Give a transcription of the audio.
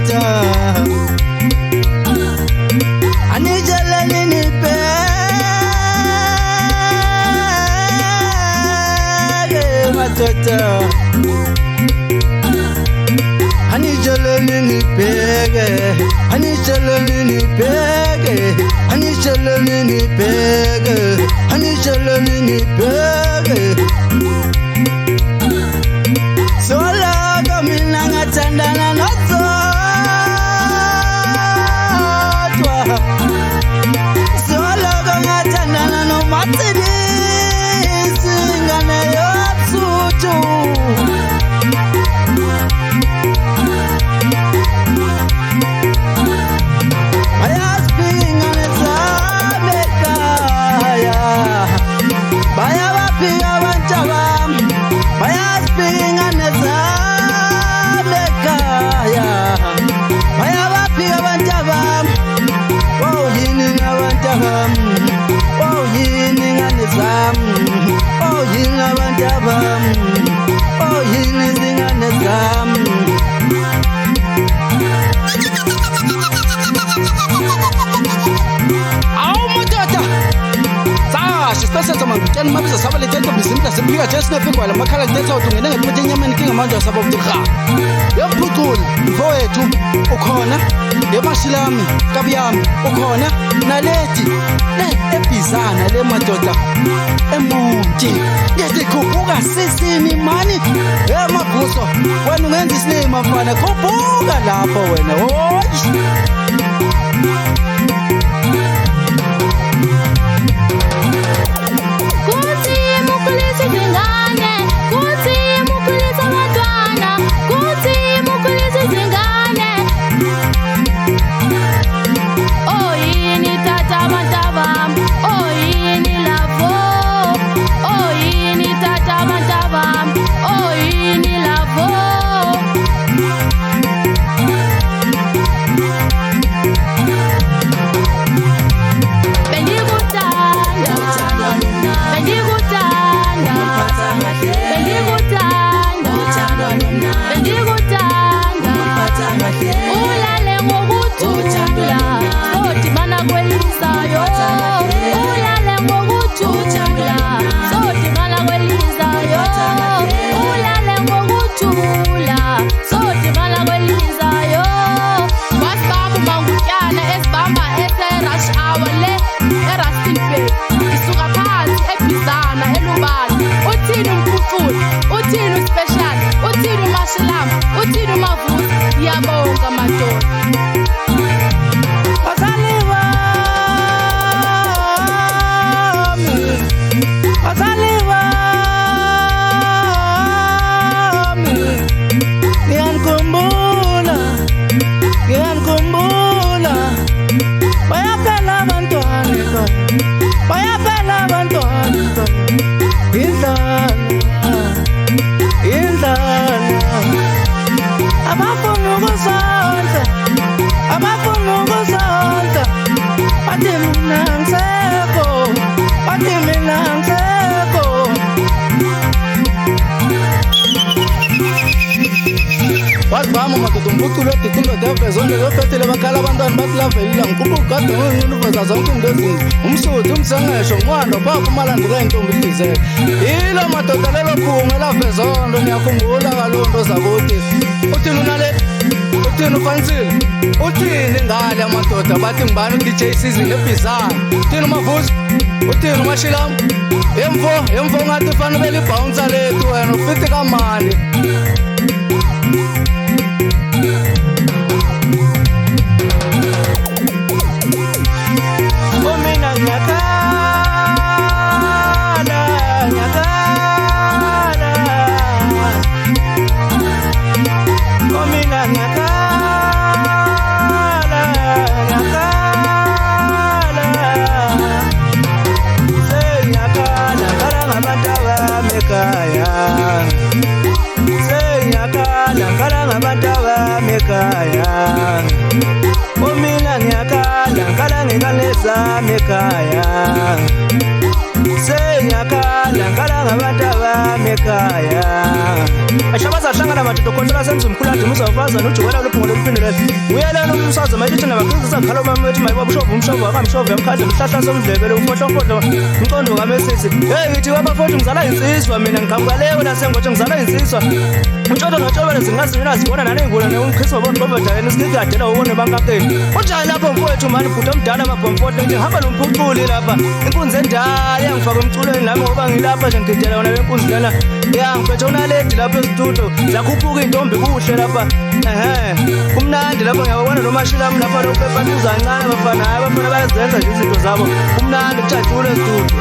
madoda anijeleni nibheke madoda anijeleni nibheke anijeleni nibheke anijeleni nibheke anijeleni nibheke Solo mina ngathandana nozodwa Solo ngathandana noMathidisi ngane yobusuku Bayaziphinga nezamekaya Bayabaphinga abantu bami Bayaziphinga nezamekaya Bayabaphinga abantu bami Oh yini ngabantu bami Oh yini ngane zami Oh yini abantu bami Oh yini zingane zami Sipesa mangutani mabisa saba letete bisimta sipiga chesne pingwa la makala letete utungene ngekuthi inyameni kinga manje saba butikha yophucula mfowethu ukhona yebashilami kabiyami ukhona naleti ebizana le madoda emunti ngesikhuphuka sisini mani emabhuso wena ungenza isinema mfana khuphuka lapho wena hoyi Vamos matutumbuku lote kundo depe zonde lote le bakala abantwana bathi lavelile ngikubuka kade ngiveza zonke into ezinhle umsuthu umsengesho ngwando pha kumalandela intombi idizele ilo madoda lelo phunga lavezondo niyakhumbula kalonto zakuthi uthini unale uthini ufansile uthini ngale amadoda bathi ngibani uDJ Sizini ebizana uthini umavusi uthini umashilamo yemfo ngathi fanele libounce lethu wena ufite kamani Umina ngiyakhala ngikhala ngikaleza ekhaya senyakhala ngikhala ngabantu abami ekhaya ashabaza hlangana madoda khontola senza umkhuladi umzawufazana ujukela luphungule luphindelela uyelana umsaza mayithi nabakhiza khalo mama wethi mayibaba ushova umshova wakamshova yamkhadla mhlahla somdlebele ufohlofohlo umqondo ngamesisi hey ngithi wabafowethu ngizala insizwa mina ngikhambukaleyo nasengotshe ngizala insizwa utshoto notshobele zingazinyina zibona naney'ngula neumkhiso bonqobadakeni isikikadela ubone bankakeni unjani lapho mfowethu mani bhuda omdala amabhomfoto ngithi ngihamba nomphuculi lapha inkunzi endala yangifaka emculweni nami ngoba ngilapha nje ngigidela yona lenkunzi lena yangiphethe unaledi lapha esituto zakhuphuka iy'ntombi kuhle lapha kumnandi lapho ngiyababona nomashilami lapha lopepanuzancane bafana hayi abafana bayazenza nje izinto zabo kumnandi kujatshule esituto